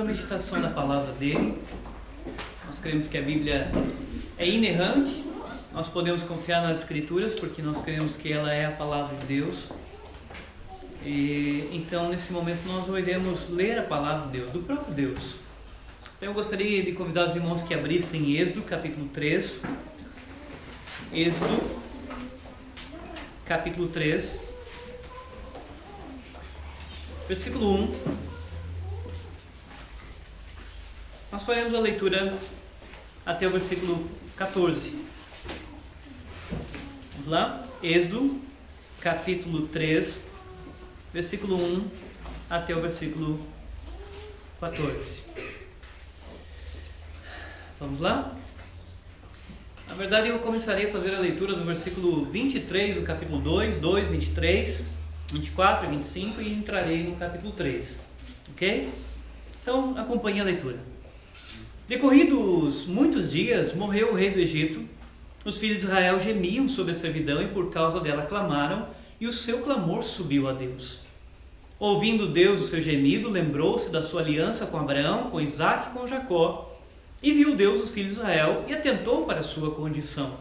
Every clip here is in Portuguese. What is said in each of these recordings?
a meditação da palavra dele. Nós cremos que a Bíblia é inerrante, nós podemos confiar nas Escrituras porque nós cremos que ela é a palavra de Deus. E então nesse momento nós iremos ler a palavra de Deus, do próprio Deus. Então eu gostaria de convidar os irmãos que abrissem Êxodo capítulo 3. Êxodo capítulo 3, versículo 1. Nós faremos a leitura até o versículo 14. Vamos lá? Êxodo capítulo 3, versículo 1 até o versículo 14. Vamos lá? Na verdade eu começarei a fazer a leitura do versículo 23 do capítulo 2, 23, 24 e 25 e entrarei no capítulo 3. Ok? Então acompanhe a leitura. Decorridos muitos dias, morreu o rei do Egito. Os filhos de Israel gemiam sob a servidão e por causa dela clamaram, e o seu clamor subiu a Deus. Ouvindo Deus o seu gemido, lembrou-se da sua aliança com Abraão, com Isaque e com Jacó, e viu Deus os filhos de Israel e atentou para a sua condição.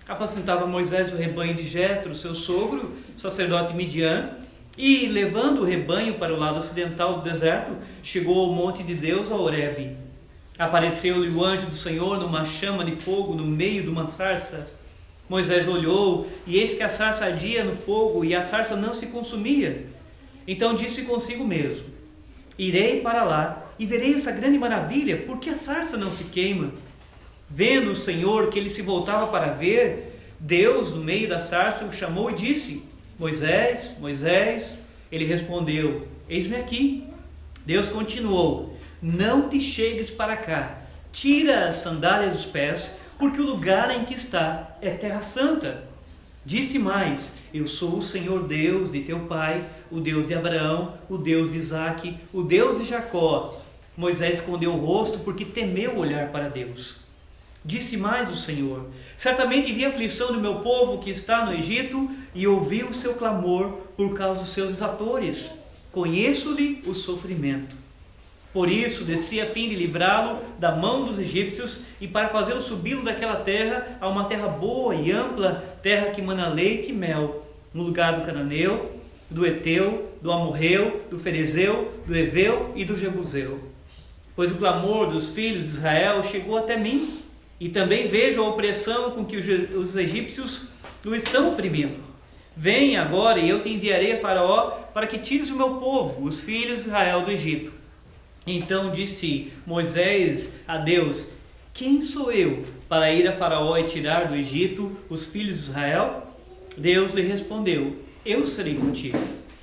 Apacentava Moisés o rebanho de Jetro, seu sogro, sacerdote de Midian, e, levando o rebanho para o lado ocidental do deserto, chegou ao monte de Deus, a Horebe. Apareceu-lhe o anjo do Senhor numa chama de fogo no meio de uma sarça. Moisés olhou, e eis que a sarça ardia no fogo, e a sarça não se consumia. Então disse consigo mesmo: irei para lá, e verei essa grande maravilha, porque a sarça não se queima. Vendo o Senhor que ele se voltava para ver, Deus, no meio da sarça, o chamou e disse: Moisés, Moisés. Ele respondeu: eis-me aqui. Deus continuou: não te chegues para cá, tira as sandálias dos pés, porque o lugar em que está é terra santa. Disse mais: eu sou o Senhor Deus de teu pai, o Deus de Abraão, o Deus de Isaque, o Deus de Jacó. Moisés escondeu o rosto porque temeu olhar para Deus. Disse mais o Senhor: certamente vi a aflição do meu povo que está no Egito e ouvi o seu clamor por causa dos seus exatores. Conheço-lhe o sofrimento. Por isso desci a fim de livrá-lo da mão dos egípcios e para fazê-lo subi-lo daquela terra a uma terra boa e ampla, terra que mana leite e mel, no lugar do cananeu, do Eteu, do Amorreu, do Ferezeu, do Eveu e do Jebuseu. Pois o clamor dos filhos de Israel chegou até mim, e também vejo a opressão com que os egípcios o estão oprimindo. Vem agora e eu te enviarei a Faraó para que tires o meu povo, os filhos de Israel, do Egito. Então disse Moisés a Deus: quem sou eu para ir a Faraó e tirar do Egito os filhos de Israel? Deus lhe respondeu: eu serei contigo,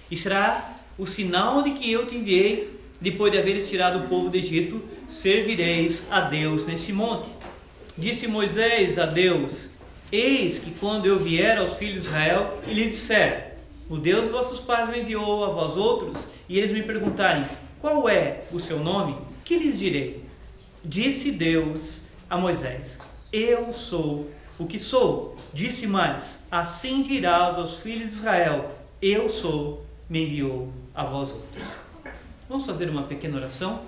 e será o sinal de que eu te enviei. Depois de haveres tirado o povo do Egito, servireis a Deus neste monte. Disse Moisés a Deus: eis que quando eu vier aos filhos de Israel e lhe disser: o Deus de vossos pais me enviou a vós outros, e eles me perguntarem: qual é o seu nome? Que lhes direi? Disse Deus a Moisés: eu sou o que sou. Disse mais: assim dirás aos filhos de Israel: eu sou, me enviou a vós outros. Vamos fazer uma pequena oração?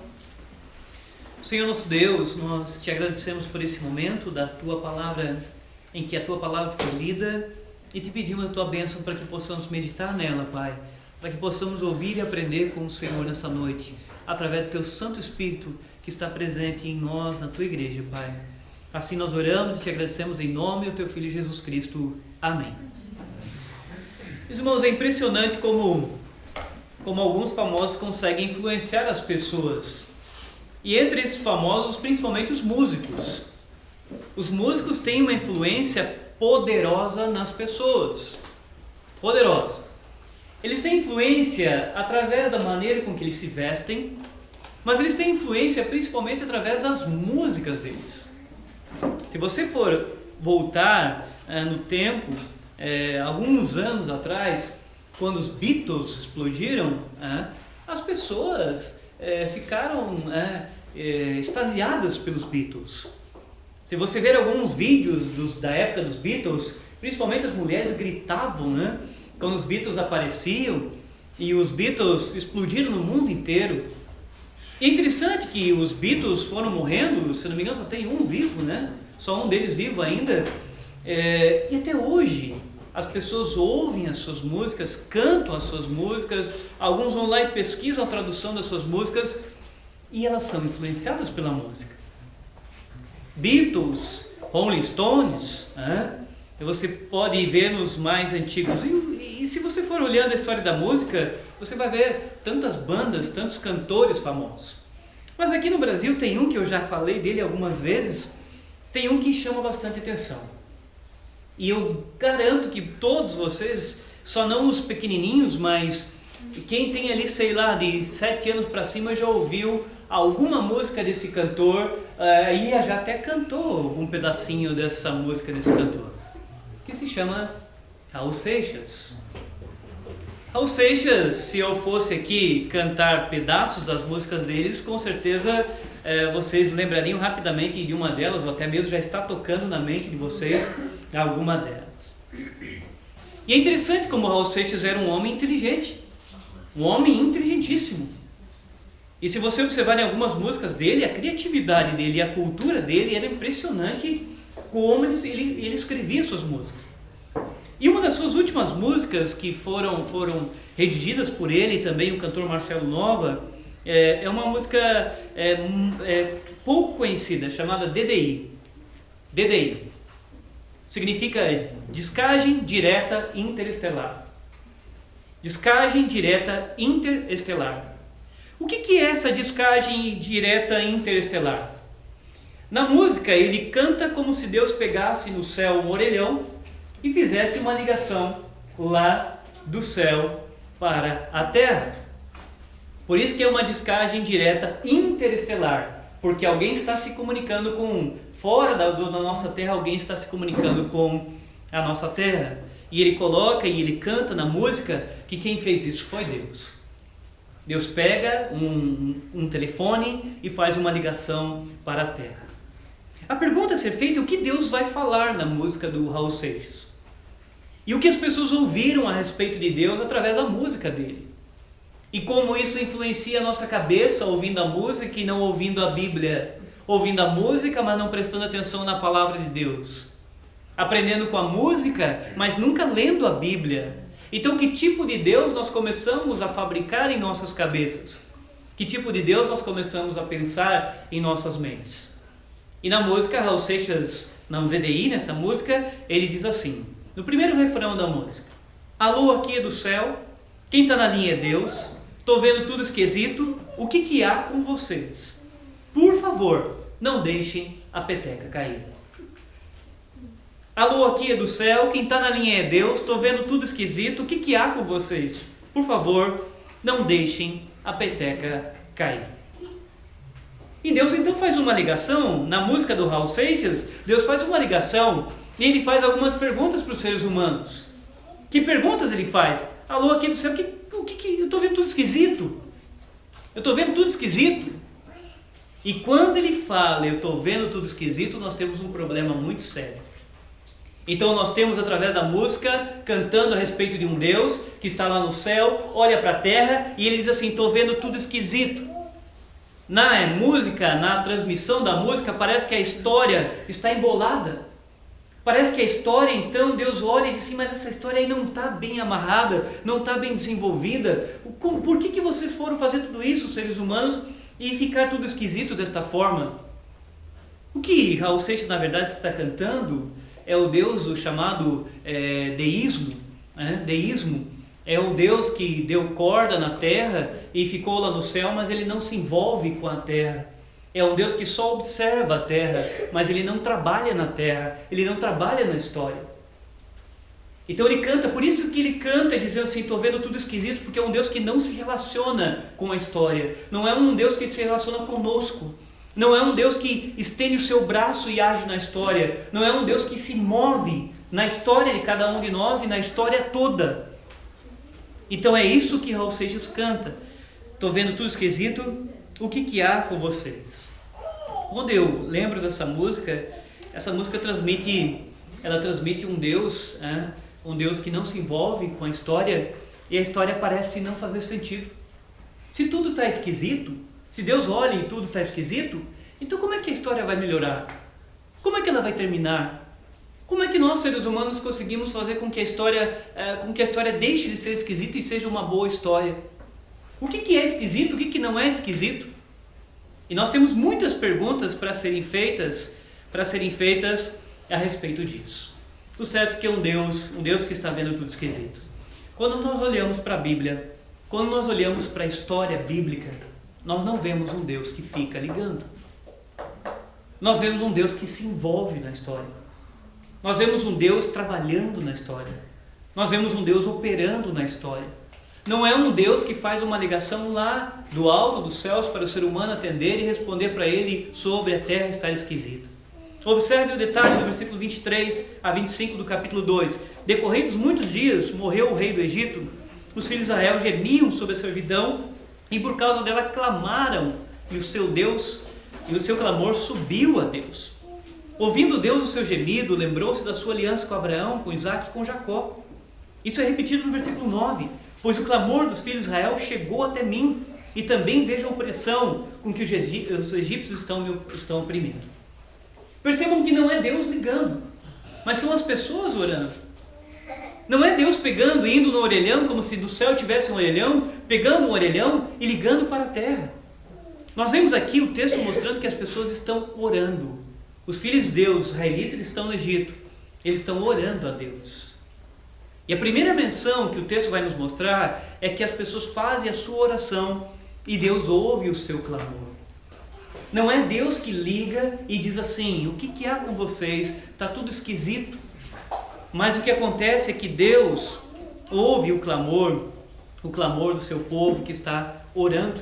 Senhor nosso Deus, nós te agradecemos por esse momento da tua palavra, em que a tua palavra foi lida, e te pedimos a tua bênção para que possamos meditar nela, Pai, para que possamos ouvir e aprender com o Senhor nessa noite, através do teu Santo Espírito que está presente em nós, na tua igreja, Pai. Assim nós oramos e te agradecemos em nome do teu Filho Jesus Cristo. Amém. Meus irmãos, é impressionante como alguns famosos conseguem influenciar as pessoas. E entre esses famosos, principalmente os músicos. Os músicos têm uma influência poderosa nas pessoas. Poderosa. Eles têm influência através da maneira com que eles se vestem, mas eles têm influência principalmente através das músicas deles. Se você for voltar no tempo, alguns anos atrás, quando os Beatles explodiram, as pessoas ficaram extasiadas pelos Beatles. Se você ver alguns vídeos da época dos Beatles, principalmente as mulheres gritavam, quando os Beatles apareciam, e os Beatles explodiram no mundo inteiro. E é interessante que os Beatles foram morrendo, se não me engano só tem um vivo, né? Só um deles vivo ainda. E até hoje as pessoas ouvem as suas músicas, cantam as suas músicas, alguns vão lá e pesquisam a tradução das suas músicas e elas são influenciadas pela música. Beatles, Rolling Stones, você pode ver nos mais antigos. E se você for olhando a história da música, você vai ver tantas bandas, tantos cantores famosos. Mas aqui no Brasil tem um que eu já falei dele algumas vezes, tem um que chama bastante atenção. E eu garanto que todos vocês, só não os pequenininhos, mas quem tem ali, sei lá, de 7 anos para cima já ouviu alguma música desse cantor e já até cantou um pedacinho dessa música desse cantor, que se chama Raul Seixas. Raul Seixas, se eu fosse aqui cantar pedaços das músicas deles, com certeza vocês lembrariam rapidamente de uma delas, ou até mesmo já está tocando na mente de vocês alguma delas. E é interessante como Raul Seixas era um homem inteligente, um homem inteligentíssimo. E se você observar em algumas músicas dele, a criatividade dele e a cultura dele era impressionante como ele escrevia suas músicas. E uma das suas últimas músicas que foram redigidas por ele e também o cantor Marcelo Nova, é uma música pouco conhecida, chamada DDI. DDI significa Descagem Direta Interestelar. Descagem Direta Interestelar. O que é essa descagem direta interestelar? Na música ele canta como se Deus pegasse no céu um orelhão e fizesse uma ligação lá do céu para a Terra. Por isso que é uma descagem direta interestelar, porque alguém está se comunicando com, fora da nossa Terra, alguém está se comunicando com a nossa Terra. E ele coloca e ele canta na música que quem fez isso foi Deus. Deus pega um telefone e faz uma ligação para a Terra. A pergunta a ser feita é o que Deus vai falar na música do Raul Seixas. E o que as pessoas ouviram a respeito de Deus através da música dele. E como isso influencia a nossa cabeça ouvindo a música e não ouvindo a Bíblia. Ouvindo a música, mas não prestando atenção na palavra de Deus. Aprendendo com a música, mas nunca lendo a Bíblia. Então, que tipo de Deus nós começamos a fabricar em nossas cabeças? Que tipo de Deus nós começamos a pensar em nossas mentes? E na música, Raul Seixas, na VDI, nessa música, ele diz assim, no primeiro refrão da música: a lua aqui é do céu, quem está na linha é Deus, estou vendo tudo esquisito, o que há com vocês? Por favor, não deixem a peteca cair. A lua aqui é do céu, quem está na linha é Deus, estou vendo tudo esquisito, o que há com vocês? Por favor, não deixem a peteca cair. E Deus então faz uma ligação, na música do Raul Seixas, Deus faz uma ligação e ele faz algumas perguntas para os seres humanos. Que perguntas ele faz? A lua aqui do céu, eu estou vendo tudo esquisito. Eu estou vendo tudo esquisito. E quando ele fala, eu estou vendo tudo esquisito, nós temos um problema muito sério. Então nós temos através da música, cantando a respeito de um Deus que está lá no céu, olha para a terra e ele diz assim, estou vendo tudo esquisito. Na música, na transmissão da música, parece que a história está embolada. Parece que a história, então, Deus olha e diz assim, mas essa história aí não está bem amarrada, não está bem desenvolvida. Por que vocês foram fazer tudo isso, seres humanos, e ficar tudo esquisito desta forma? O que Raul Seixas, na verdade, está cantando é o Deus o chamado deísmo. Deísmo é o Deus que deu corda na terra e ficou lá no céu, mas ele não se envolve com a terra. É um Deus que só observa a terra, mas ele não trabalha na terra, ele não trabalha na história. Então ele canta, por isso que ele canta dizendo assim, estou vendo tudo esquisito, porque é um Deus que não se relaciona com a história, não é um Deus que se relaciona conosco. Não é um Deus que estende o seu braço e age na história. Não é um Deus que se move na história de cada um de nós e na história toda. Então é isso que Raul Seixas canta. Estou vendo tudo esquisito, o que há com vocês? Quando eu lembro dessa música, essa música transmite um Deus que não se envolve com a história e a história parece não fazer sentido. Se tudo está esquisito, Se Deus olha e tudo está esquisito, então como é que a história vai melhorar? Como é que ela vai terminar? Como é que nós, seres humanos, conseguimos fazer com que a história deixe de ser esquisita e seja uma boa história? O que é esquisito? O que não é esquisito? E nós temos muitas perguntas para serem feitas a respeito disso. O certo é que é um Deus que está vendo tudo esquisito. Quando nós olhamos para a Bíblia, quando nós olhamos para a história bíblica, nós não vemos um Deus que fica ligando. Nós vemos um Deus que se envolve na história. Nós vemos um Deus trabalhando na história. Nós vemos um Deus operando na história. Não é um Deus que faz uma ligação lá do alto dos céus para o ser humano atender e responder para ele sobre a terra estar esquisita. Observe o detalhe do versículo 23 a 25 do capítulo 2. Decorridos muitos dias, morreu o rei do Egito. Os filhos de Israel gemiam sob a servidão e por causa dela clamaram, e o seu clamor subiu a Deus. Ouvindo Deus o seu gemido, lembrou-se da sua aliança com Abraão, com Isaque e com Jacó. Isso é repetido no versículo 9. Pois o clamor dos filhos de Israel chegou até mim, e também vejo a opressão com que os egípcios estão oprimindo. Percebam que não é Deus ligando, mas são as pessoas orando. Não é Deus pegando e indo no orelhão, como se do céu tivesse um orelhão, pegando um orelhão e ligando para a terra. Nós vemos aqui o texto mostrando que as pessoas estão orando. Os filhos de Deus, os israelitas, estão no Egito. Eles estão orando a Deus. E a primeira menção que o texto vai nos mostrar é que as pessoas fazem a sua oração e Deus ouve o seu clamor. Não é Deus que liga e diz assim: o que há com vocês? Está tudo esquisito. Mas o que acontece é que Deus ouve o clamor do seu povo que está orando.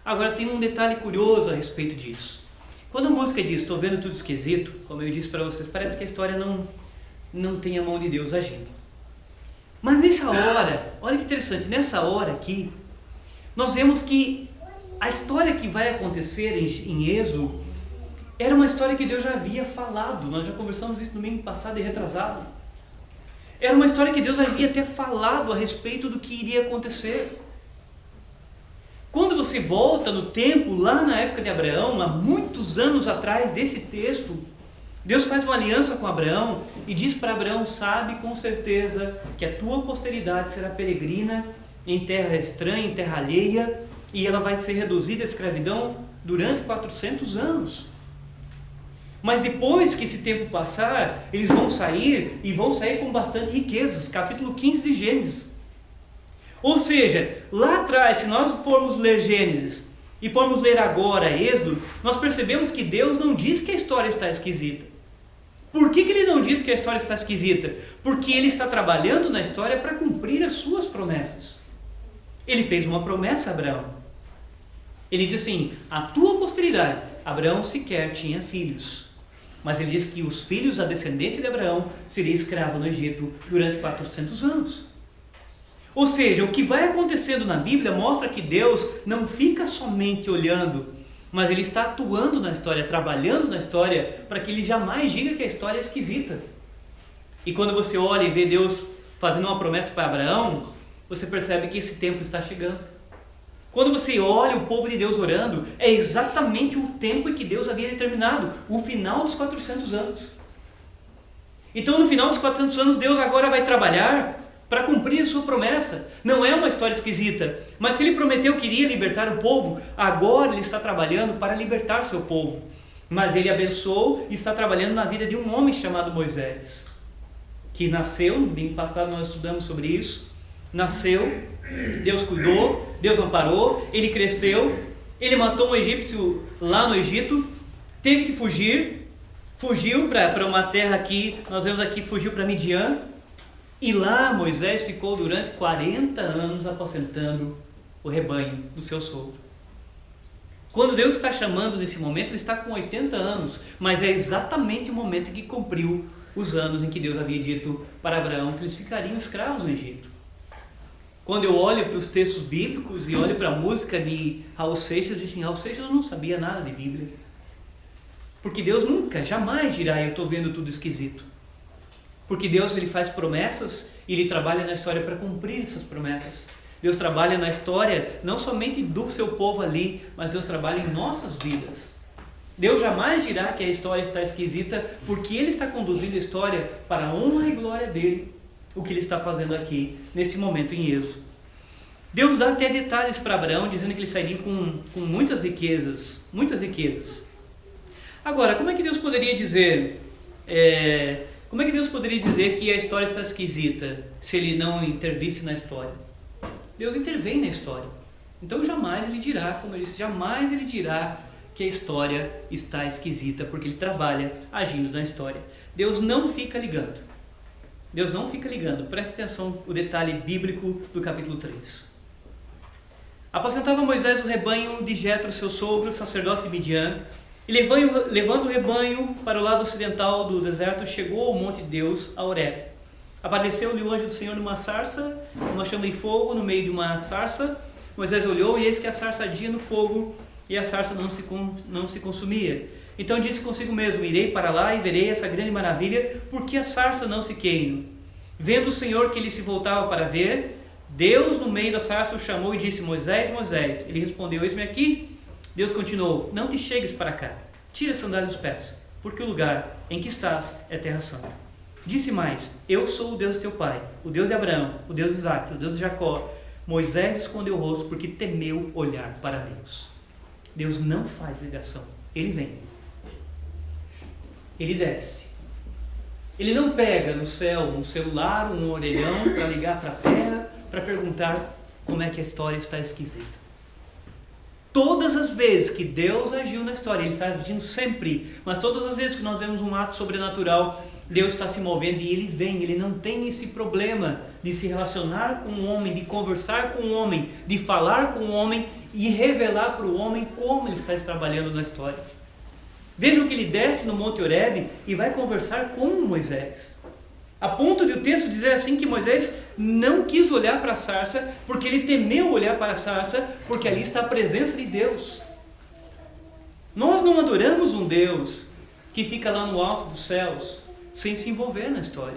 Agora tem um detalhe curioso a respeito disso. Quando a música diz, estou vendo tudo esquisito, como eu disse para vocês, parece que a história não tem a mão de Deus agindo. Mas nessa hora, olha que interessante, nessa hora aqui, nós vemos que a história que vai acontecer em Êxodo era uma história que Deus já havia falado. Nós já conversamos isso no domingo passado e retrasado. Era uma história que Deus havia até falado a respeito do que iria acontecer. Quando você volta no tempo, lá na época de Abraão, há muitos anos atrás desse texto, Deus faz uma aliança com Abraão e diz para Abraão: sabe com certeza que a tua posteridade será peregrina em terra estranha, em terra alheia, e ela vai ser reduzida à escravidão durante 400 anos. Mas depois que esse tempo passar, eles vão sair e vão sair com bastante riquezas. Capítulo 15 de Gênesis. Ou seja, lá atrás, se nós formos ler Gênesis e formos ler agora Êxodo, nós percebemos que Deus não diz que a história está esquisita. Por que Ele não diz que a história está esquisita? Porque Ele está trabalhando na história para cumprir as suas promessas. Ele fez uma promessa a Abraão. Ele diz assim: a tua posteridade. Abraão sequer tinha filhos, mas ele diz que os filhos, a descendência de Abraão, seria escravo no Egito durante 400 anos. Ou seja, o que vai acontecendo na Bíblia mostra que Deus não fica somente olhando, mas Ele está atuando na história, trabalhando na história, para que Ele jamais diga que a história é esquisita. E quando você olha e vê Deus fazendo uma promessa para Abraão, você percebe que esse tempo está chegando. Quando você olha o povo de Deus orando, é exatamente o tempo em que Deus havia determinado, o final dos 400 anos. Então, no final dos 400 anos, Deus agora vai trabalhar para cumprir a sua promessa. Não é uma história esquisita, mas se Ele prometeu que iria libertar o povo, agora Ele está trabalhando para libertar seu povo. Mas Ele abençoou e está trabalhando na vida de um homem chamado Moisés, que nasceu, no domingo passado nós estudamos sobre isso, nasceu, Deus cuidou, Deus amparou, ele cresceu, ele matou um egípcio lá no Egito, teve que fugiu para uma terra aqui, nós vemos aqui, fugiu para Midian, e lá Moisés ficou durante 40 anos apacentando o rebanho do seu sogro. Quando Deus está chamando nesse momento, Ele está com 80 anos, mas é exatamente o momento em que cumpriu os anos em que Deus havia dito para Abraão que eles ficariam escravos no Egito. Quando eu olho para os textos bíblicos e olho para a música de Raul Seixas, dizem: Raul Seixas não sabia nada de Bíblia. Porque Deus nunca, jamais dirá: eu estou vendo tudo esquisito. Porque Deus, Ele faz promessas e Ele trabalha na história para cumprir essas promessas. Deus trabalha na história não somente do seu povo ali, mas Deus trabalha em nossas vidas. Deus jamais dirá que a história está esquisita, porque Ele está conduzindo a história para a honra e glória dEle, o que Ele está fazendo aqui, nesse momento em Êxodo. Deus dá até detalhes para Abraão, dizendo que ele sairia com muitas riquezas, muitas riquezas. Agora, como é que Deus poderia dizer que a história está esquisita, se Ele não intervisse na história? Deus intervém na história. Então jamais Ele dirá, como eu disse, jamais Ele dirá que a história está esquisita, porque Ele trabalha agindo na história. Deus não fica ligando. Deus não fica ligando. Preste atenção no detalhe bíblico do capítulo 3. Apacentava Moisés o rebanho de Jetro, seu sogro, sacerdote de Midian, e levando o rebanho para o lado ocidental do deserto, chegou ao monte de Deus, a Horebe. Apareceu-lhe o anjo do Senhor numa sarça, uma chama de fogo no meio de uma sarça. Moisés olhou, e eis que a sarça ardia no fogo, e a sarça não se consumia. Então disse consigo mesmo: irei para lá e verei essa grande maravilha, porque a sarça não se queima. Vendo o Senhor que ele se voltava para ver, Deus no meio da sarça o chamou e disse: Moisés, Moisés. Ele respondeu: eis-me aqui. Deus continuou: não te chegues para cá, tira a sandália dos pés, porque o lugar em que estás é terra santa. Disse mais: eu sou o Deus teu pai, o Deus de Abraão, o Deus de Isaque, o Deus de Jacó. Moisés escondeu o rosto porque temeu olhar para Deus. Deus não faz ligação, Ele vem, Ele desce. Ele não pega no céu um celular, um orelhão para ligar para a terra, para perguntar como é que a história está esquisita. Todas as vezes que Deus agiu na história, Ele está agindo sempre, mas todas as vezes que nós vemos um ato sobrenatural, Deus está se movendo e Ele vem. Ele não tem esse problema de se relacionar com o homem, de conversar com o homem, de falar com o homem e revelar para o homem como Ele está trabalhando na história. Vejam que Ele desce no Monte Horebe e vai conversar com Moisés, a ponto de o texto dizer assim que Moisés não quis olhar para a sarça, porque ele temeu olhar para a sarça, porque ali está a presença de Deus. Nós não adoramos um Deus que fica lá no alto dos céus, sem se envolver na história.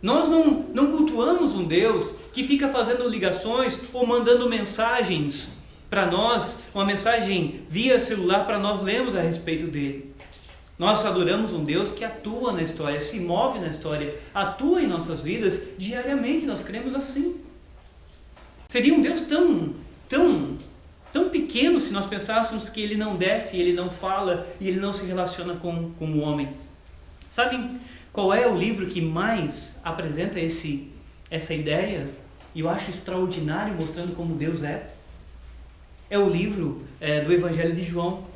Nós não cultuamos um Deus que fica fazendo ligações ou mandando mensagens para nós, uma mensagem via celular para nós lermos a respeito dele. Nós adoramos um Deus que atua na história, se move na história, atua em nossas vidas diariamente. Nós cremos assim. Seria um Deus tão pequeno se nós pensássemos que Ele não desce, Ele não fala e Ele não se relaciona com o homem. Sabem qual é o livro que mais apresenta essa ideia? E eu acho extraordinário, mostrando como Deus é. É o livro do Evangelho de João.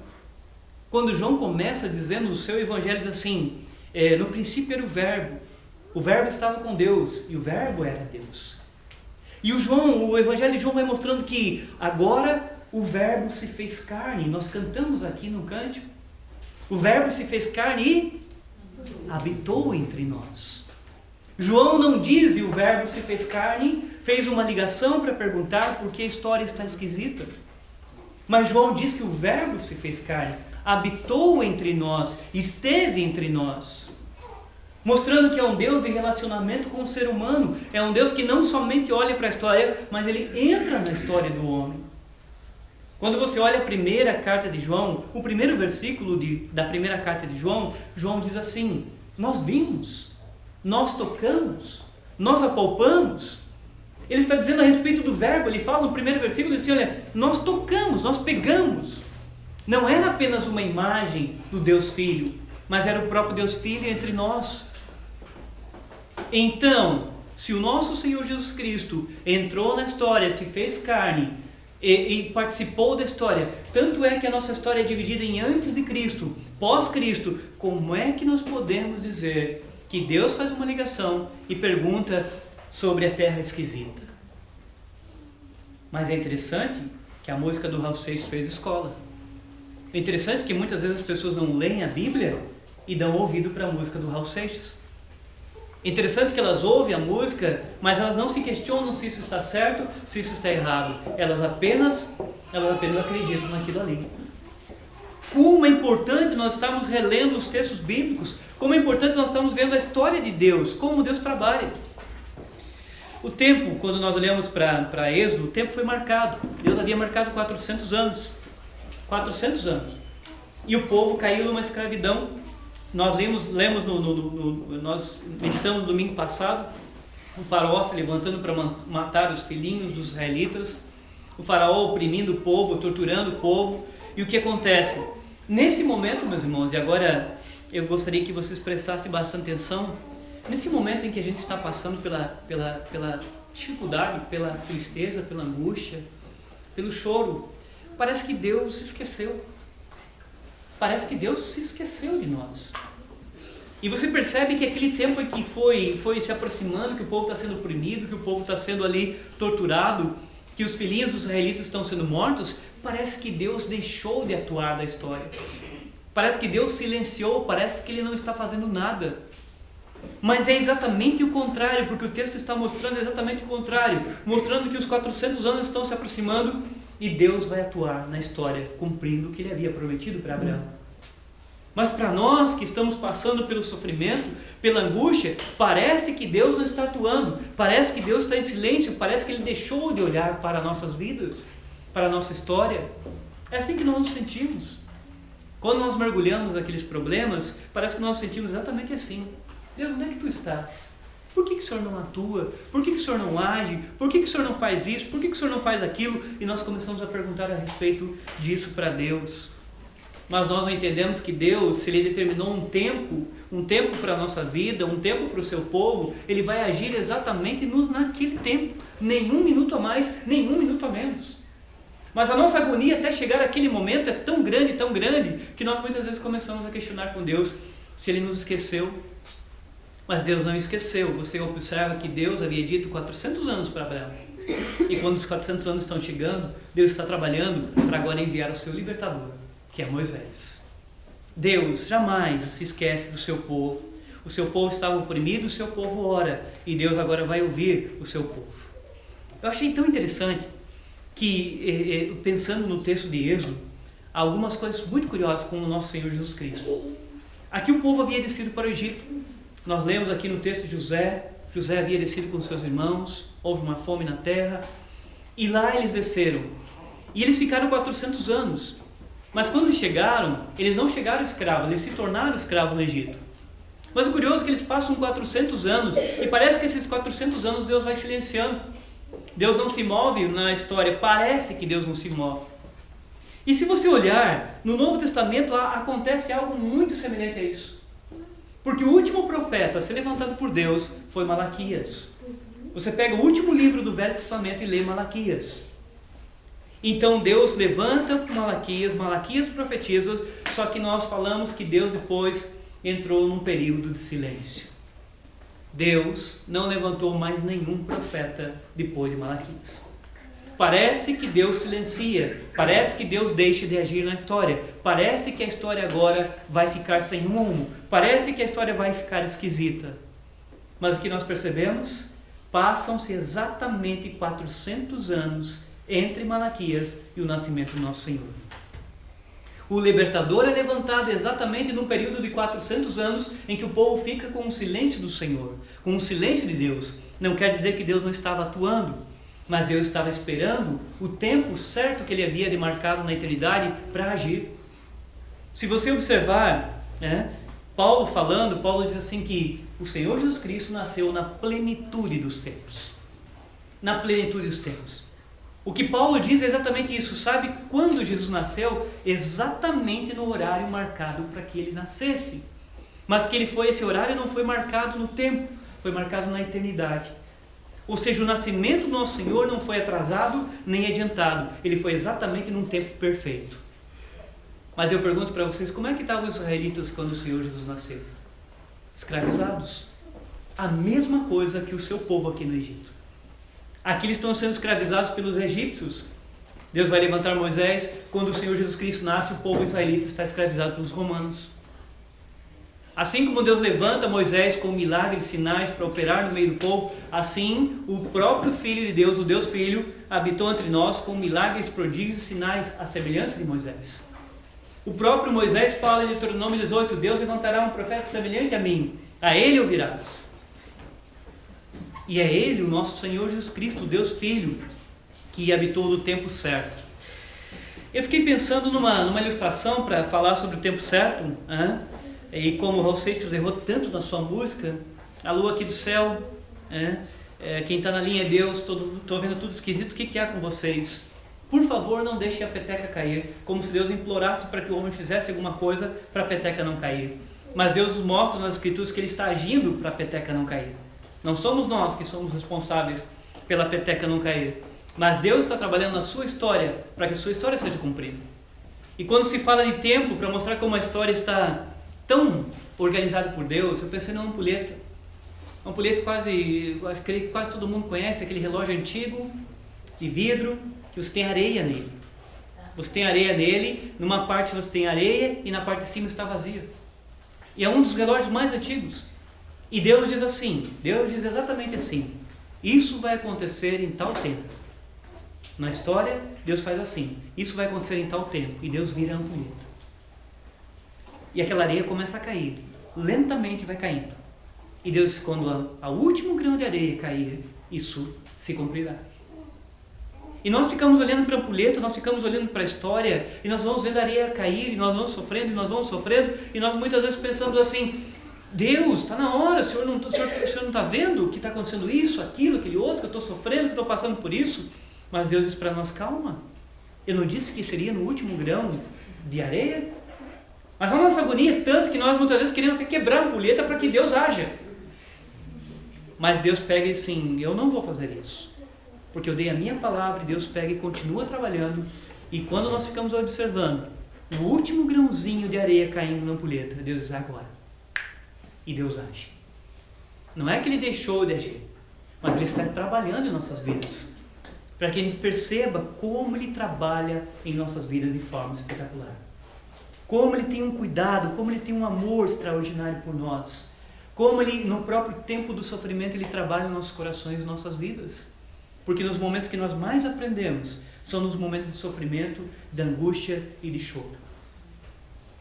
Quando João começa dizendo no seu Evangelho, diz assim: no princípio era o Verbo estava com Deus, e o Verbo era Deus. E o Evangelho de João vai mostrando que agora o Verbo se fez carne. Nós cantamos aqui no cântico: o Verbo se fez carne e habitou entre nós. João não diz e o Verbo se fez carne, fez uma ligação para perguntar por que a história está esquisita. Mas João diz que o Verbo se fez carne, habitou entre nós, esteve entre nós, mostrando que é um Deus de relacionamento com o ser humano. É um Deus que não somente olha para a história, mas Ele entra na história do homem. Quando você olha a primeira carta de João, o primeiro versículo da primeira carta de João, João diz assim: nós vimos, nós tocamos, nós apalpamos. Ele está dizendo a respeito do Verbo. Ele fala no primeiro versículo, ele diz assim: olha, nós tocamos, nós pegamos. Não era apenas uma imagem do Deus Filho, mas era o próprio Deus Filho entre nós. Então, se o nosso Senhor Jesus Cristo entrou na história, se fez carne e participou da história, tanto é que a nossa história é dividida em antes de Cristo, pós-Cristo, como é que nós podemos dizer que Deus faz uma ligação e pergunta sobre a terra esquisita? Mas é interessante que a música do Raul Seixas fez escola. É interessante que muitas vezes as pessoas não leem a Bíblia e dão ouvido para a música do Raul Seixas. É interessante que elas ouvem a música, mas elas não se questionam se isso está certo, se isso está errado. Elas apenas acreditam naquilo ali. Como é importante nós estarmos relendo os textos bíblicos, como é importante nós estarmos vendo a história de Deus, como Deus trabalha. O tempo, quando nós olhamos para Êxodo, o tempo foi marcado. Deus havia marcado 400 anos. 400 anos. E o povo caiu numa escravidão. Nós nós meditamos no domingo passado, o faraó se levantando para matar os filhinhos dos israelitas, o faraó oprimindo o povo, torturando o povo. E o que acontece? Nesse momento, meus irmãos, e agora eu gostaria que vocês prestassem bastante atenção, nesse momento em que a gente está passando pela dificuldade, pela tristeza, pela angústia, pelo choro, parece que Deus se esqueceu. Parece que Deus se esqueceu de nós. E você percebe que aquele tempo em que foi se aproximando, que o povo está sendo oprimido, que o povo está sendo ali torturado, que os filhinhos dos israelitas estão sendo mortos, parece que Deus deixou de atuar na história. Parece que Deus silenciou, parece que Ele não está fazendo nada. Mas é exatamente o contrário, porque o texto está mostrando exatamente o contrário, mostrando que os 400 anos estão se aproximando e Deus vai atuar na história, cumprindo o que Ele havia prometido para Abraão. Mas para nós que estamos passando pelo sofrimento, pela angústia, parece que Deus não está atuando, parece que Deus está em silêncio, parece que Ele deixou de olhar para nossas vidas, para a nossa história. É assim que nós nos sentimos. Quando nós mergulhamos naqueles problemas, parece que nós nos sentimos exatamente assim. Deus, onde é que Tu estás? Por que o Senhor não atua? Por que o Senhor não age? Por que o Senhor não faz isso? Por que o Senhor não faz aquilo? E nós começamos a perguntar a respeito disso para Deus. Mas nós não entendemos que Deus, se Ele determinou um tempo para a nossa vida, um tempo para o seu povo, Ele vai agir exatamente naquele tempo. Nenhum minuto a mais, nenhum minuto a menos. Mas a nossa agonia até chegar àquele momento é tão grande, que nós muitas vezes começamos a questionar com Deus se Ele nos esqueceu. Mas Deus não esqueceu. Você observa que Deus havia dito 400 anos para Abraão. E quando os 400 anos estão chegando, Deus está trabalhando para agora enviar o seu libertador, que é Moisés. Deus jamais se esquece do seu povo. O seu povo estava oprimido, o seu povo ora. E Deus agora vai ouvir o seu povo. Eu achei tão interessante que, pensando no texto de Êxodo, há algumas coisas muito curiosas com o nosso Senhor Jesus Cristo. Aqui o povo havia descido para o Egito. Nós lemos aqui no texto de José havia descido com seus irmãos, houve uma fome na terra, e lá eles desceram. E eles ficaram 400 anos. Mas quando eles chegaram, eles não chegaram escravos, eles se tornaram escravos no Egito. Mas o curioso é que eles passam 400 anos, e parece que esses 400 anos Deus vai silenciando. Deus não se move na história, parece que Deus não se move. E se você olhar, no Novo Testamento acontece algo muito semelhante a isso. Porque o último profeta a ser levantado por Deus foi Malaquias. Você pega o último livro do Velho Testamento e lê Malaquias. Então Deus levanta Malaquias profetiza, só que nós falamos que Deus depois entrou num período de silêncio. Deus não levantou mais nenhum profeta depois de Malaquias. Parece que Deus silencia, parece que Deus deixa de agir na história, parece que a história agora vai ficar sem rumo, parece que a história vai ficar esquisita. Mas o que nós percebemos? Passam-se exatamente 400 anos entre Malaquias e o nascimento do nosso Senhor. O libertador é levantado exatamente num período de 400 anos em que o povo fica com o silêncio do Senhor, com o silêncio de Deus. Não quer dizer que Deus não estava atuando, mas Deus estava esperando o tempo certo que Ele havia demarcado na eternidade para agir. Se você observar, Paulo diz assim que o Senhor Jesus Cristo nasceu na plenitude dos tempos. Na plenitude dos tempos. O que Paulo diz é exatamente isso. Sabe quando Jesus nasceu? Exatamente no horário marcado para que Ele nascesse. Mas que esse horário não foi marcado no tempo, foi marcado na eternidade. Ou seja, o nascimento do nosso Senhor não foi atrasado nem adiantado. Ele foi exatamente num tempo perfeito. Mas eu pergunto para vocês, como é que estavam os israelitas quando o Senhor Jesus nasceu? Escravizados. A mesma coisa que o seu povo aqui no Egito. Aqui eles estão sendo escravizados pelos egípcios. Deus vai levantar Moisés. Quando o Senhor Jesus Cristo nasce, o povo israelita está escravizado pelos romanos. Assim como Deus levanta Moisés com milagres e sinais para operar no meio do povo, assim o próprio Filho de Deus, o Deus Filho, habitou entre nós com milagres, prodígios e sinais à semelhança de Moisés. O próprio Moisés fala em Deuteronômio 18, Deus levantará um profeta semelhante a mim, a ele ouvirás. E é Ele, o nosso Senhor Jesus Cristo, Deus Filho, que habitou no tempo certo. Eu fiquei pensando numa ilustração para falar sobre o tempo certo, né? E como o Raul Seixas errou tanto na sua música, a lua aqui do céu, quem está na linha é Deus, estou vendo tudo esquisito, o que há com vocês? Por favor, não deixem a peteca cair, como se Deus implorasse para que o homem fizesse alguma coisa para a peteca não cair. Mas Deus nos mostra nas Escrituras que Ele está agindo para a peteca não cair. Não somos nós que somos responsáveis pela peteca não cair, mas Deus está trabalhando na sua história para que a sua história seja cumprida. E quando se fala de tempo, para mostrar como a história está tão organizada por Deus, eu pensei numa ampulheta. Uma ampulheta acho que quase todo mundo conhece, aquele relógio antigo, de vidro, que você tem areia nele. Você tem areia nele, numa parte você tem areia e na parte de cima está vazia. E é um dos relógios mais antigos. E Deus diz assim, Deus diz exatamente assim: isso vai acontecer em tal tempo. Na história, Deus faz assim: isso vai acontecer em tal tempo. E Deus vira a ampulheta. E aquela areia começa a cair. Lentamente vai caindo. E Deus diz: quando a último grão de areia cair, isso se cumprirá. E nós ficamos olhando para a ampulheta, nós ficamos olhando para a história, e nós vamos vendo a areia cair, e nós vamos sofrendo, e nós vamos sofrendo, e nós muitas vezes pensamos assim: Deus, está na hora, o Senhor não está vendo que está acontecendo isso, aquilo, aquele outro, que eu estou sofrendo, que estou passando por isso? Mas Deus diz para nós: calma, eu não disse que seria no último grão de areia? Mas a nossa agonia é tanto que nós muitas vezes queremos até quebrar a ampulheta para que Deus haja. Mas Deus pega e diz assim: eu não vou fazer isso. Porque eu dei a minha palavra, e Deus pega e continua trabalhando. E quando nós ficamos observando o último grãozinho de areia caindo na ampulheta, Deus diz: agora. E Deus age. Não é que Ele deixou de agir, mas Ele está trabalhando em nossas vidas, para que a gente perceba como Ele trabalha em nossas vidas de forma espetacular. Como Ele tem um cuidado, como Ele tem um amor extraordinário por nós. Como Ele, no próprio tempo do sofrimento, Ele trabalha em nossos corações e nossas vidas. Porque nos momentos que nós mais aprendemos são nos momentos de sofrimento, de angústia e de choro.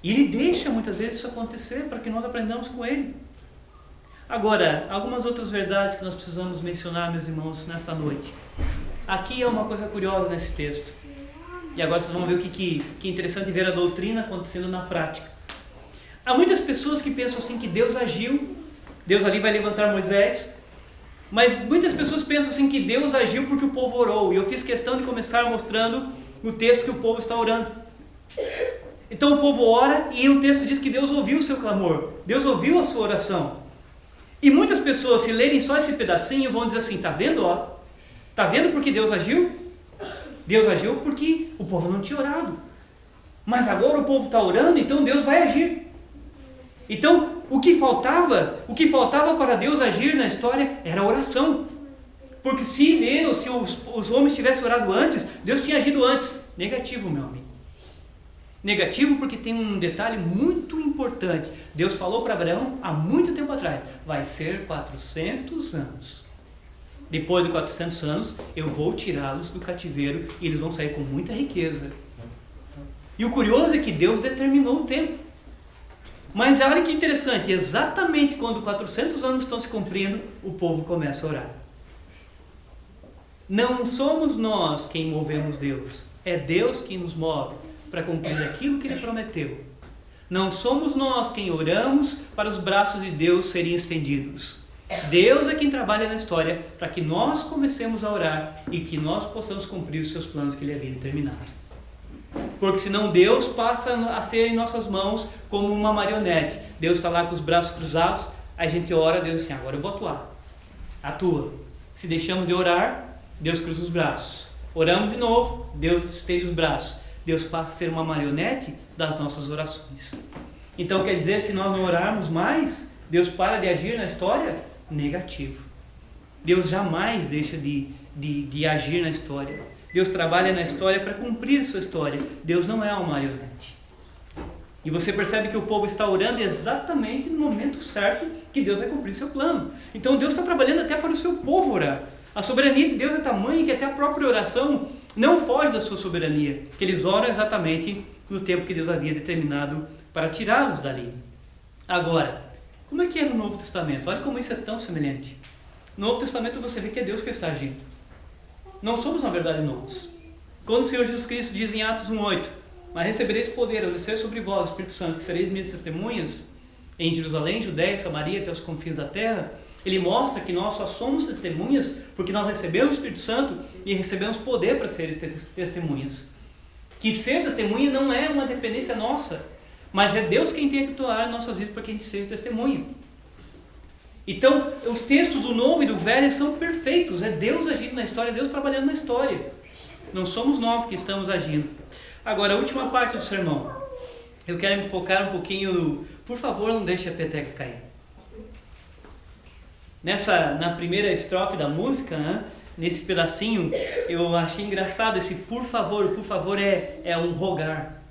E Ele deixa muitas vezes isso acontecer para que nós aprendamos com Ele. Agora, algumas outras verdades que nós precisamos mencionar, meus irmãos, nesta noite. Aqui é uma coisa curiosa nesse texto. E agora vocês vão ver o que é interessante ver a doutrina acontecendo na prática. Há muitas pessoas que pensam assim que Deus agiu, Deus ali vai levantar Moisés. Mas muitas pessoas pensam assim que Deus agiu porque o povo orou. E eu fiz questão de começar mostrando no texto que o povo está orando. Então o povo ora e o texto diz que Deus ouviu o seu clamor. Deus ouviu a sua oração. E muitas pessoas, se lerem só esse pedacinho, vão dizer assim: tá vendo, ó? Tá vendo porque Deus agiu? Deus agiu porque o povo não tinha orado. Mas agora o povo está orando, então Deus vai agir. Então, o que faltava para Deus agir na história era a oração. Porque se os homens tivessem orado antes, Deus tinha agido antes. Negativo, meu amigo. Negativo porque tem um detalhe muito importante. Deus falou para Abraão há muito tempo atrás: vai ser 400 anos. Depois de 400 anos, eu vou tirá-los do cativeiro e eles vão sair com muita riqueza. E o curioso é que Deus determinou o tempo. Mas olha que interessante, exatamente quando 400 anos estão se cumprindo, o povo começa a orar. Não somos nós quem movemos Deus, é Deus quem nos move para cumprir aquilo que Ele prometeu. Não somos nós quem oramos para os braços de Deus serem estendidos. Deus é quem trabalha na história para que nós comecemos a orar e que nós possamos cumprir os seus planos que Ele havia determinado. Porque senão Deus passa a ser em nossas mãos como uma marionete. Deus está lá com os braços cruzados, a gente ora, Deus diz assim: agora eu vou atuar. Atua. Se deixamos de orar, Deus cruza os braços. Oramos de novo, Deus estende os braços. Deus passa a ser uma marionete das nossas orações. Então quer dizer, se nós não orarmos mais, Deus para de agir na história? Negativo. Deus jamais deixa de agir na história. Deus trabalha na história para cumprir a sua história. Deus não é uma marionete. E você percebe que o povo está orando exatamente no momento certo que Deus vai cumprir seu plano. Então Deus está trabalhando até para o seu povo orar. A soberania de Deus é tamanha que até a própria oração não foge da sua soberania. Que eles oram exatamente no tempo que Deus havia determinado para tirá-los dali. Agora, como é que é no Novo Testamento? Olha como isso é tão semelhante. No Novo Testamento você vê que é Deus que está agindo. Não somos, na verdade, nós. Quando o Senhor Jesus Cristo diz em Atos 1:8, mas recebereis poder ao descer sobre vós o Espírito Santo, e sereis minhas testemunhas em Jerusalém, Judéia, Samaria, até os confins da terra, ele mostra que nós só somos testemunhas porque nós recebemos o Espírito Santo e recebemos poder para ser testemunhas. Que ser testemunha não é uma dependência nossa, mas é Deus quem tem que atuar em nossas vidas para que a gente seja testemunha. Então, os textos do Novo e do Velho são perfeitos. É Deus agindo na história, é Deus trabalhando na história. Não somos nós que estamos agindo. Agora, a última parte do sermão. Eu quero me focar um pouquinho no... Por favor, não deixe a peteca cair. Na primeira estrofe da música, né, nesse pedacinho, eu achei engraçado esse por favor é um rogar.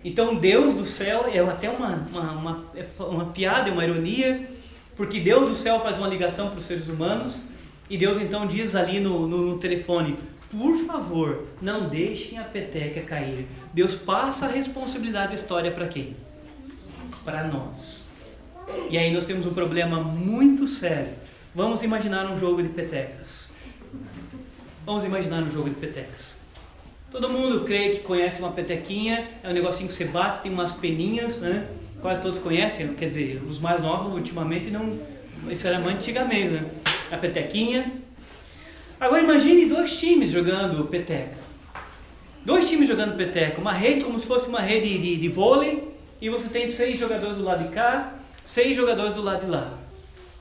Então Deus do céu, é até uma piada, uma ironia, porque Deus do céu faz uma ligação para os seres humanos, e Deus então diz ali no telefone, por favor, não deixem a peteca cair. Deus passa a responsabilidade da história para quem? Para nós. E aí nós temos um problema muito sério. Vamos imaginar um jogo de petecas. Vamos imaginar um jogo de petecas. Todo mundo creio que conhece uma petequinha, é um negocinho que você bate, tem umas peninhas, né? Quase todos conhecem, quer dizer, os mais novos ultimamente não, isso era mais antigamente, né? A petequinha. Agora imagine dois times jogando peteca. Dois times jogando peteca, uma rede como se fosse uma rede de vôlei, e você tem 6 jogadores do lado de cá, 6 jogadores do lado de lá.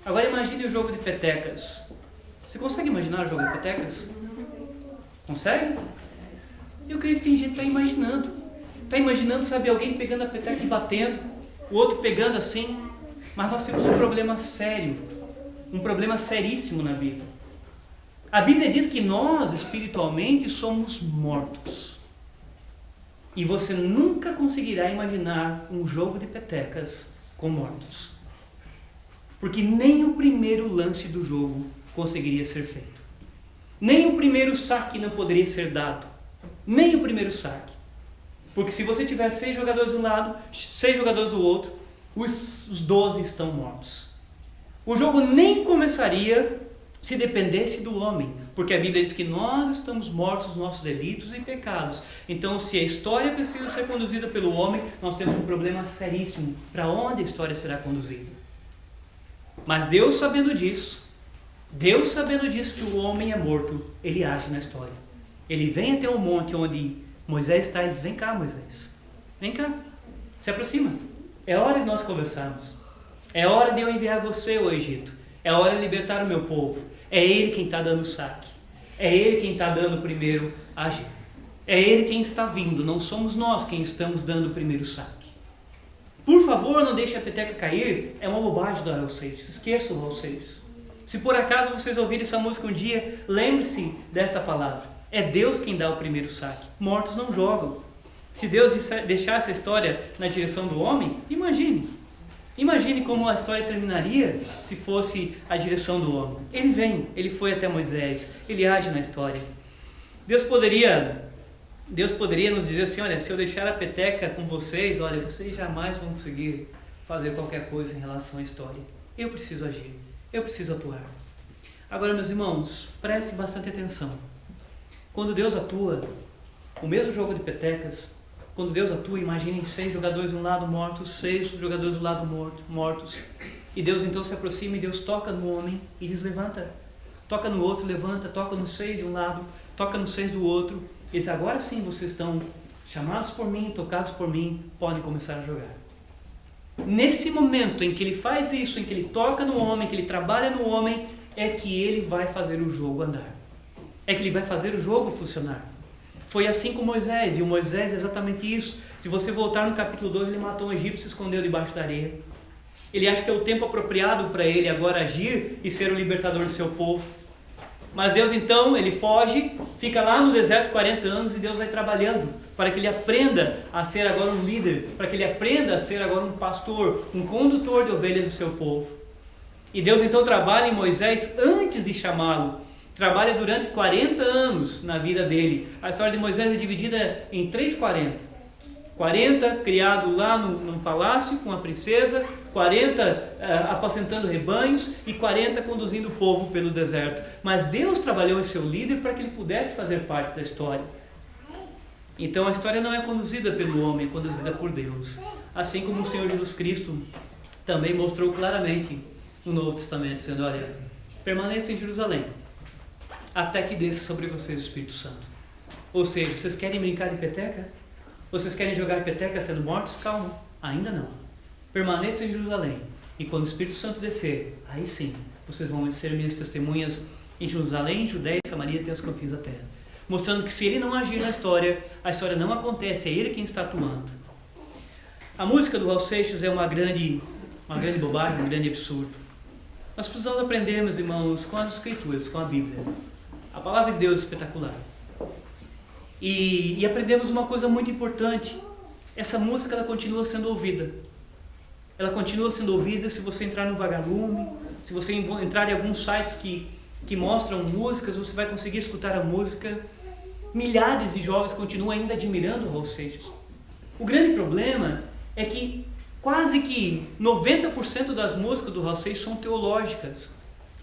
Agora imagine o jogo de petecas. Você consegue imaginar o jogo de petecas? Consegue? Eu creio que tem gente que está imaginando. Está imaginando, sabe, alguém pegando a peteca e batendo, o outro pegando assim. Mas nós temos um problema sério, um problema seríssimo na vida. A Bíblia diz que nós, espiritualmente, somos mortos. E você nunca conseguirá imaginar um jogo de petecas com mortos. Porque nem o primeiro lance do jogo conseguiria ser feito. Nem o primeiro saque não poderia ser dado. Nem o primeiro saque. Porque se você tiver 6 jogadores de um lado, 6 jogadores do outro, os 12 estão mortos. O jogo nem começaria se dependesse do homem. Porque a Bíblia diz que nós estamos mortos nos nossos delitos e pecados. Então, se a história precisa ser conduzida pelo homem, nós temos um problema seríssimo. Para onde a história será conduzida? Mas Deus sabendo disso que o homem é morto, ele age na história. Ele vem até o monte onde Moisés está e diz, vem cá, Moisés, vem cá, se aproxima. É hora de nós conversarmos. É hora de eu enviar você ao Egito. É hora de libertar o meu povo. É Ele quem está dando o saque. É Ele quem está dando o primeiro agir. É Ele quem está vindo. Não somos nós quem estamos dando o primeiro saque. Por favor, não deixe a peteca cair. É uma bobagem do Raul Seixas. Esqueça o Raul Seixas. Se por acaso vocês ouvirem essa música um dia, lembre-se desta palavra. É Deus quem dá o primeiro saque. Mortos não jogam. Se Deus deixasse a história na direção do homem, imagine. Imagine como a história terminaria se fosse a direção do homem. Ele vem, ele foi até Moisés, ele age na história. Deus poderia nos dizer assim, olha, se eu deixar a peteca com vocês, olha, vocês jamais vão conseguir fazer qualquer coisa em relação à história. Eu preciso agir, eu preciso atuar. Agora, meus irmãos, preste bastante atenção. Quando Deus atua, o mesmo jogo de petecas, quando Deus atua, imaginem 6 jogadores de um lado mortos, 6 jogadores do lado mortos. E Deus então se aproxima e Deus toca no homem e diz, levanta. Toca no outro, levanta, toca nos 6 de um lado, toca nos 6 do outro. E diz, agora sim vocês estão chamados por mim, tocados por mim, podem começar a jogar. Nesse momento em que ele faz isso, em que ele toca no homem, que ele trabalha no homem, é que ele vai fazer o jogo andar. É que ele vai fazer o jogo funcionar. Foi assim com Moisés, e o Moisés é exatamente isso. Se você voltar no capítulo 2, ele matou um egípcio e se escondeu debaixo da areia. Ele acha que é o tempo apropriado para ele agora agir e ser o libertador do seu povo. Mas Deus então, ele foge, fica lá no deserto 40 anos e Deus vai trabalhando para que ele aprenda a ser agora um líder, para que ele aprenda a ser agora um pastor, um condutor de ovelhas do seu povo. E Deus então trabalha em Moisés antes de chamá-lo. Trabalha durante 40 anos na vida dele. A história de Moisés é dividida em 3 40. 40 criado lá no palácio com a princesa, 40 apacentando rebanhos e 40 conduzindo o povo pelo deserto. Mas Deus trabalhou em seu líder para que ele pudesse fazer parte da história. Então a história não é conduzida pelo homem, é conduzida por Deus. Assim como o Senhor Jesus Cristo também mostrou claramente no Novo Testamento, dizendo: olha, permaneça em Jerusalém até que desça sobre vocês o Espírito Santo. Ou seja, vocês querem brincar de peteca? Vocês querem jogar peteca sendo mortos? Calma, ainda não. Permaneçam em Jerusalém. E quando o Espírito Santo descer, aí sim, vocês vão ser minhas testemunhas em Jerusalém, Judéia e Samaria até os confins da terra. Mostrando que se ele não agir na história, a história não acontece, é ele quem está atuando. A música do Raul Seixas é uma grande bobagem, um grande absurdo. Nós precisamos aprender, meus irmãos, com as Escrituras, com a Bíblia. A palavra de Deus é espetacular. E aprendemos uma coisa muito importante. Essa música ela continua sendo ouvida. Ela continua sendo ouvida se você entrar no Vagalume, se você entrar em alguns sites que mostram músicas, você vai conseguir escutar a música. Milhares de jovens continuam ainda admirando o Raul Seixas. O grande problema é que quase que 90% das músicas do Raul Seixas são teológicas.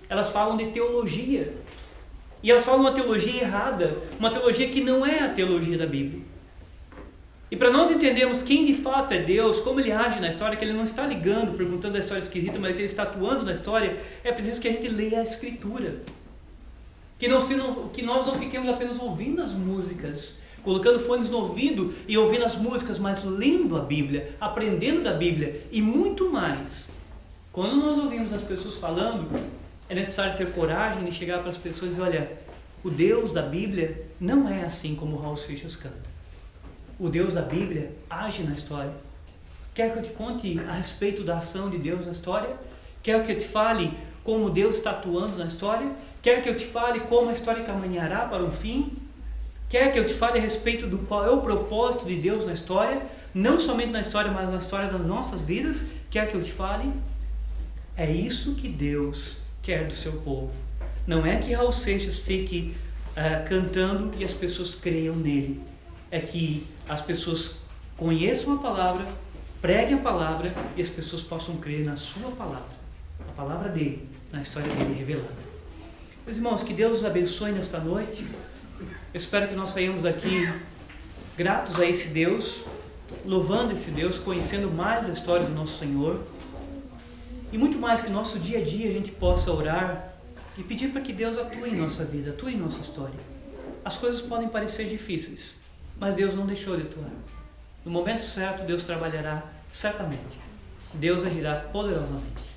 Elas falam de teologia. E elas falam uma teologia errada, uma teologia que não é a teologia da Bíblia. E para nós entendermos quem de fato é Deus, como ele age na história, que ele não está ligando, perguntando a história esquisita, mas que ele está atuando na história, é preciso que a gente leia a Escritura. Que nós não fiquemos apenas ouvindo as músicas, colocando fones no ouvido e ouvindo as músicas, mas lendo a Bíblia, aprendendo da Bíblia e muito mais. Quando nós ouvimos as pessoas falando, é necessário ter coragem de chegar para as pessoas e dizer: olha, o Deus da Bíblia não é assim como o Raul Seixas canta. O Deus da Bíblia age na história. Quer que eu te conte a respeito da ação de Deus na história? Quer que eu te fale como Deus está atuando na história? Quer que eu te fale como a história caminhará para um fim? Quer que eu te fale a respeito do qual é o propósito de Deus na história? Não somente na história, mas na história das nossas vidas? Quer que eu te fale? É isso que Deus quer do seu povo. Não é que Raul Seixas fique cantando e as pessoas creiam nele. É que as pessoas conheçam a palavra, preguem a palavra e as pessoas possam crer na sua palavra. A palavra dele, na história dele revelada. Meus irmãos, que Deus os abençoe nesta noite. Eu espero que nós saímos daqui gratos a esse Deus, louvando esse Deus, conhecendo mais a história do nosso Senhor. E muito mais que no nosso dia a dia a gente possa orar e pedir para que Deus atue em nossa vida, atue em nossa história. As coisas podem parecer difíceis, mas Deus não deixou de atuar. No momento certo, Deus trabalhará certamente. Deus agirá poderosamente.